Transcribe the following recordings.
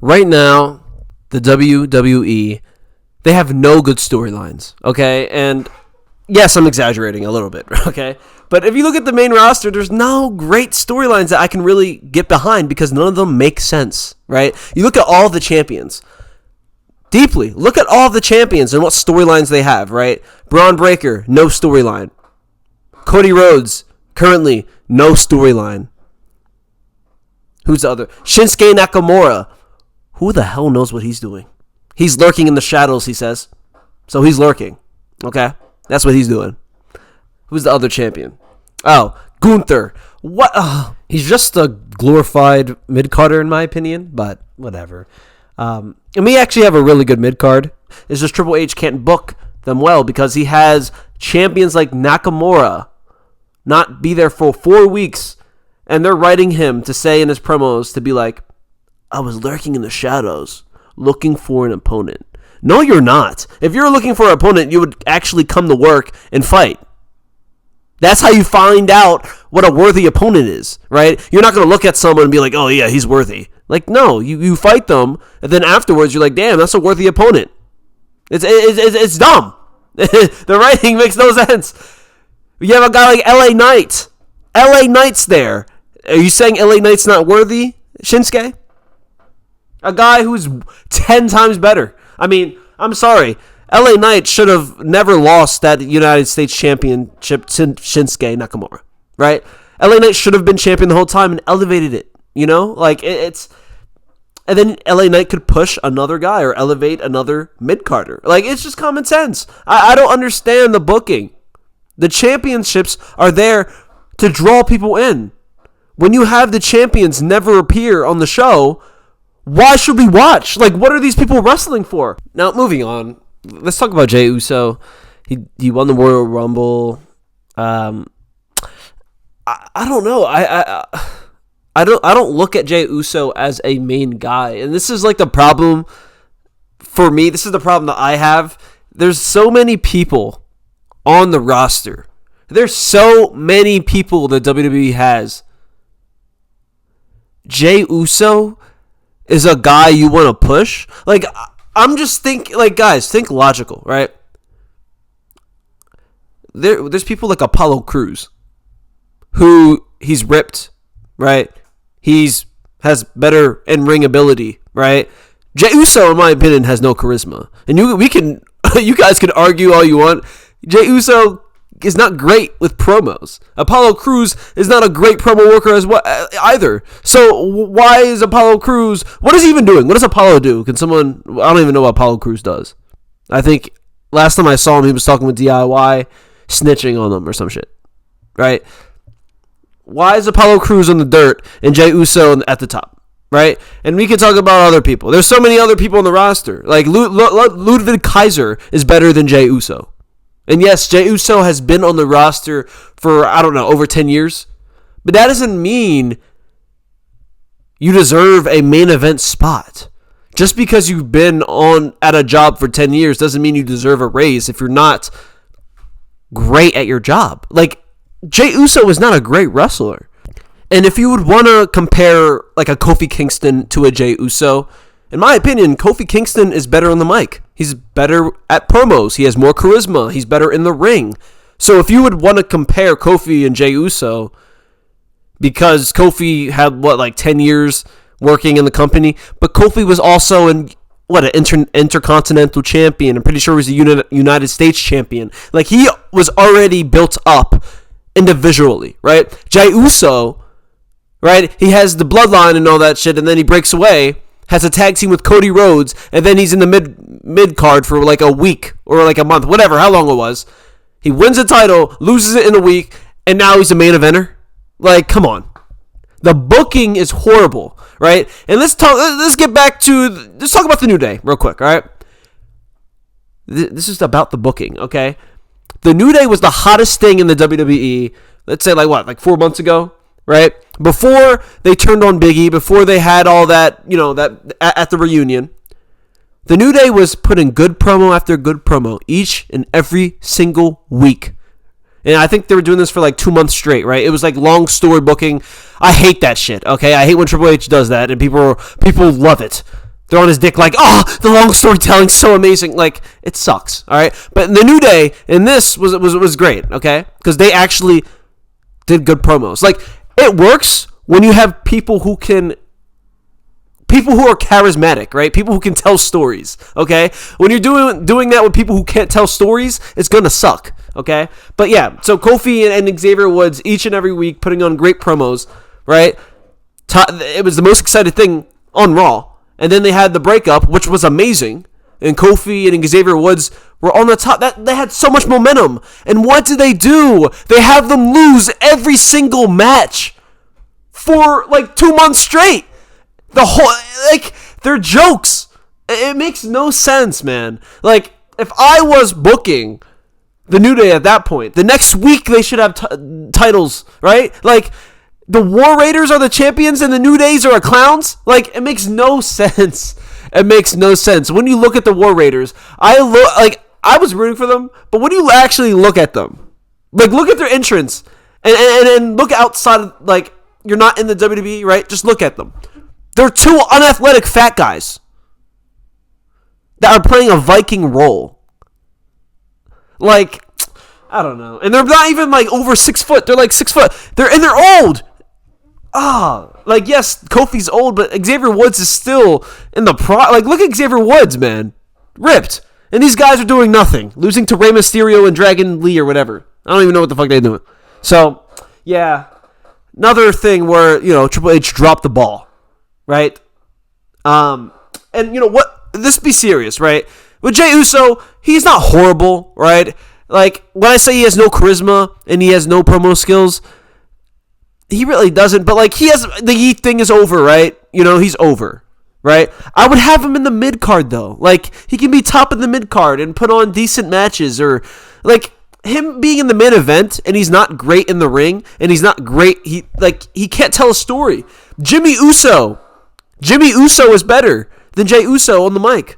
Right now, the WWE, they have no good storylines, okay? And yes, I'm exaggerating a little bit, okay? But if you look at the main roster, there's no great storylines that I can really get behind because none of them make sense, right? You look at all the champions. Deeply, look at all the champions and what storylines they have, right? Braun Breaker, no storyline. Cody Rhodes, currently, no storyline. Who's the other? Shinsuke Nakamura. Who the hell knows what he's doing? He's lurking in the shadows, he says. So he's lurking. Okay? That's what he's doing. Who's the other champion? Oh, Gunther. What? He's just a glorified mid-carder, in my opinion, but whatever. And we actually have a really good mid-card. It's just Triple H can't book them well because he has champions like Nakamura not be there for 4 weeks, and they're writing him to say in his promos to be like, I was lurking in the shadows, looking for an opponent. No, you're not. If you're looking for an opponent, you would actually come to work and fight. That's how you find out what a worthy opponent is, right? You're not going to look at someone and be like, oh, yeah, he's worthy. Like, no, you fight them, and then afterwards you're like, damn, that's a worthy opponent. It's dumb. The writing makes no sense. You have a guy like LA Knight. LA Knight's there. Are you saying LA Knight's not worthy, Shinsuke? A guy who's 10 times better. I mean, I'm sorry. LA Knight should have never lost that United States Championship to Shinsuke Nakamura, right? LA Knight should have been champion the whole time and elevated it, you know? Like, it's... And then LA Knight could push another guy or elevate another mid-carder. Like, it's just common sense. I don't understand the booking. The championships are there to draw people in. When you have the champions never appear on the show, why should we watch? Like, what are these people wrestling for? Now, moving on. Let's talk about Jey Uso. He won the Royal Rumble. I don't know. I don't look at Jey Uso as a main guy. And this is like the problem for me. This is the problem that I have. There's so many people on the roster. There's so many people that WWE has. Jey Uso is a guy you want to push? Like, I'm just thinking, like, guys, think logical, right? There's people like Apollo Crews, who he's ripped, right? Has better in-ring ability, right? Jey Uso, in my opinion, has no charisma. And you guys can argue all you want. Jey Uso is not great with promos. Apollo Crews is not a great promo worker as well either. So why is Apollo Crews? What is he even doing? What does Apollo do? Can someone? I don't even know what Apollo Crews does. I think last time I saw him, he was talking with DIY, snitching on them or some shit. Right? Why is Apollo Crews on the dirt and Jey Uso at the top? Right? And we can talk about other people. There's so many other people on the roster. Like Ludwig Kaiser is better than Jey Uso. And yes, Jey Uso has been on the roster for, I don't know, over 10 years. But that doesn't mean you deserve a main event spot. Just because you've been at a job for 10 years doesn't mean you deserve a raise if you're not great at your job. Like, Jey Uso is not a great wrestler. And if you would want to compare like a Kofi Kingston to a Jey Uso, in my opinion, Kofi Kingston is better on the mic. He's better at promos. He has more charisma. He's better in the ring. So if you would want to compare Kofi and Jey Uso, because Kofi had, 10 years working in the company, but Kofi was also an intercontinental champion. I'm pretty sure he was a United States champion. Like, he was already built up individually, right? Jey Uso, right? He has the bloodline and all that shit, and then he breaks away, has a tag team with Cody Rhodes, and then he's in the mid card for like a week or like a month, whatever, how long it was. He wins the title, loses it in a week, and now he's a main eventer. Like, come on. The booking is horrible, right? And let's talk about the New Day real quick, all right? This is about the booking, okay? The New Day was the hottest thing in the WWE, let's say like 4 months ago, right? Before they turned on Big E, before they had all that, that at the reunion, the New Day was putting good promo after good promo each and every single week. And I think they were doing this for like 2 months straight, right? It was like long story booking. I hate that shit, okay? I hate when Triple H does that, and people love it. They're on his dick like, oh, the long storytelling's so amazing. Like, it sucks, all right? But the New Day in this was great, okay? Because they actually did good promos. Like, it works when you have people who are charismatic, right? People who can tell stories, okay? When you're doing that with people who can't tell stories, it's gonna suck, okay? But yeah, so Kofi and Xavier Woods each and every week putting on great promos, right? It was the most exciting thing on Raw. And then they had the breakup, which was amazing. And Kofi and Xavier Woods were on the top. They had so much momentum. And what did they do? They have them lose every single match for like 2 months straight. They're jokes. It makes no sense, man. Like, if I was booking the New Day at that point, the next week they should have titles, right? Like, the War Raiders are the champions and the New Days are clowns? Like, it makes no sense. It makes no sense. When you look at the War Raiders, I was rooting for them, but when you actually look at them, like, look at their entrance and look outside of, like, you're not in the WWE, right? Just look at them. They're two unathletic fat guys that are playing a Viking role. Like, I don't know. And they're not even, like, over 6 foot. They're, like, 6 foot. They're old. Like, yes, Kofi's old, but Xavier Woods is still in the like, look at Xavier Woods, man. Ripped. And these guys are doing nothing. Losing to Rey Mysterio and Dragon Lee or whatever. I don't even know what the fuck they're doing. So, yeah. Another thing where, Triple H dropped the ball. Right? And, you know what? Let's be serious, right? With Jey Uso, he's not horrible, right? Like, when I say he has no charisma and he has no promo skills, he really doesn't. But, like, the Yeet thing is over, right? He's over, right? I would have him in the mid-card, though. Like, he can be top of the mid-card and put on decent matches. Or, like, him being in the main event and he's not great in the ring and he's not great. He can't tell a story. Jimmy Uso is better than Jey Uso on the mic.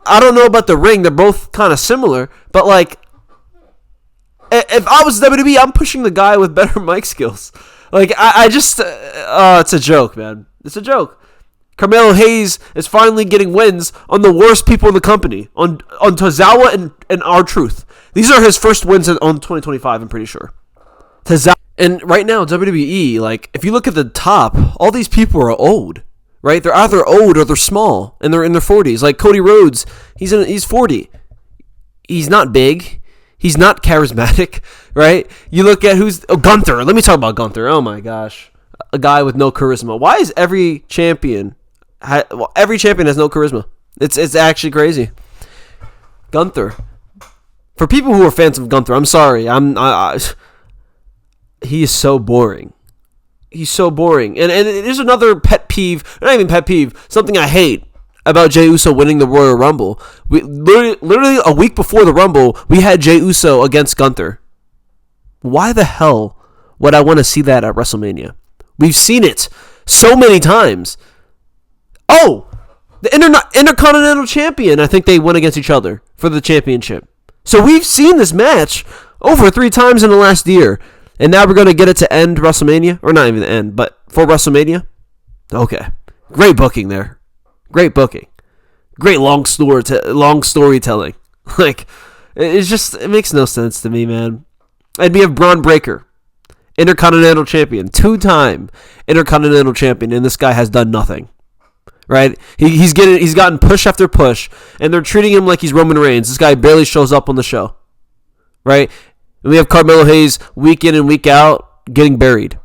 I don't know about the ring. They're both kind of similar. But, like, if I was WWE, I'm pushing the guy with better mic skills. Like, I just... it's a joke, man. It's a joke. Carmelo Hayes is finally getting wins on the worst people in the company. On Tozawa and R-Truth. These are his first wins on 2025, I'm pretty sure. Tozawa. And right now, WWE, like, if you look at the top, all these people are old. Right? They're either old or they're small. And they're in their 40s. Like, Cody Rhodes, he's 40. He's not big. He's not charismatic, right? You look at Gunther. Let me talk about Gunther. Oh my gosh, a guy with no charisma. Why is every champion has no charisma? It's actually crazy. Gunther. For people who are fans of Gunther, I'm sorry. He is so boring. He's so boring. And there's another pet peeve. Not even pet peeve. Something I hate about Jey Uso winning the Royal Rumble. We literally a week before the Rumble, we had Jey Uso against Gunther. Why the hell would I want to see that at WrestleMania? We've seen it so many times. Oh, the Intercontinental Champion. I think they went against each other for the championship. So we've seen this match over 3 times in the last year. And now we're going to get it to end WrestleMania. Or not even the end, but for WrestleMania. Okay. Great booking there. Great booking. Great long storytelling. Like, it makes no sense to me, man. And we have Braun Breaker, Intercontinental Champion, 2-time Intercontinental Champion, and this guy has done nothing. Right? He's gotten push after push, and they're treating him like he's Roman Reigns. This guy barely shows up on the show. Right? And we have Carmelo Hayes week in and week out getting buried.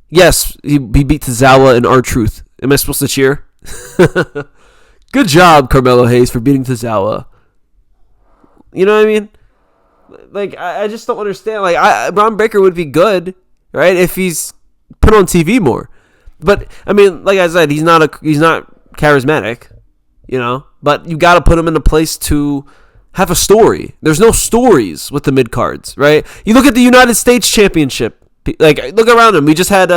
Yes, he beat Tozawa and R-Truth. Am I supposed to cheer? Good job, Carmelo Hayes, for beating Tozawa. You know what I mean? Like, I just don't understand. Like, Braun Breaker would be good, right, if he's put on TV more. But I mean, like I said, he's not charismatic, But you got to put him in a place to have a story. There's no stories with the mid cards, right? You look at the United States Championship. Like, look around him. We just had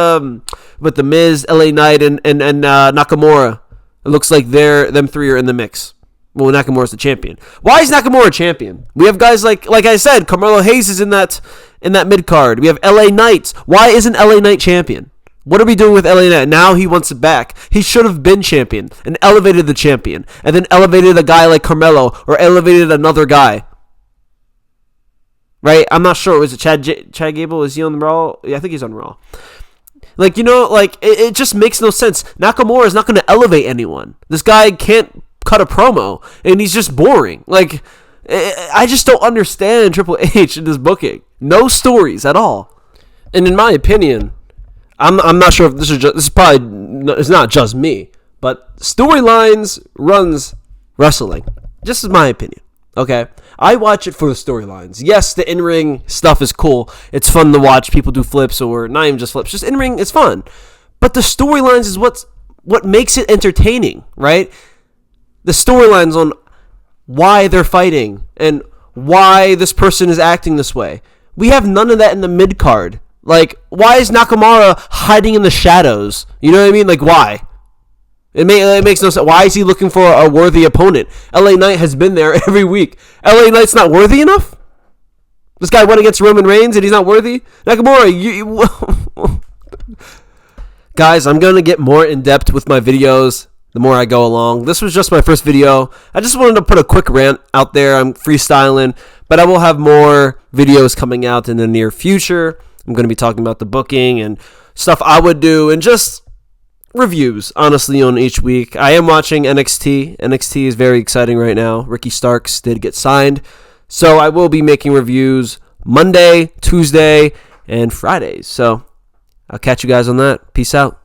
with the Miz, LA Knight, and Nakamura. It looks like them 3 are in the mix. Well, Nakamura's the champion. Why is Nakamura champion? We have guys like I said, Carmelo Hayes is in that mid card. We have LA Knight. Why isn't LA Knight champion? What are we doing with LA Knight? Now he wants it back. He should have been champion and elevated the champion and then elevated a guy like Carmelo or elevated another guy. Right? I'm not sure. Was it Chad Gable? Is he on Raw? Yeah, I think he's on Raw. Like, it just makes no sense. Nakamura is not going to elevate anyone. This guy can't cut a promo, and he's just boring. Like, I just don't understand Triple H in this booking. No stories at all. And in my opinion, I'm not sure if this is probably, it's not just me, but storylines runs wrestling. Just is my opinion. Okay, I watch it for the storylines. Yes, the in-ring stuff is cool. It's fun to watch people do flips, or not even just flips, just in-ring. It's fun, but the storylines is what makes it entertaining, right? The storylines on why they're fighting and why this person is acting this way. We have none of that in the mid card. Like, why is Nakamura hiding in the shadows? You know what I mean? Like, why? It makes no sense. Why is he looking for a worthy opponent? LA Knight has been there every week. LA Knight's not worthy enough? This guy went against Roman Reigns and he's not worthy? Nakamura, Guys, I'm going to get more in-depth with my videos the more I go along. This was just my first video. I just wanted to put a quick rant out there. I'm freestyling, but I will have more videos coming out in the near future. I'm going to be talking about the booking and stuff I would do and just reviews, honestly, on each week. I am watching NXT. NXT is very exciting right now. Ricky Starks did get signed. So I will be making reviews Monday, Tuesday, and Fridays. So I'll catch you guys on that. Peace out.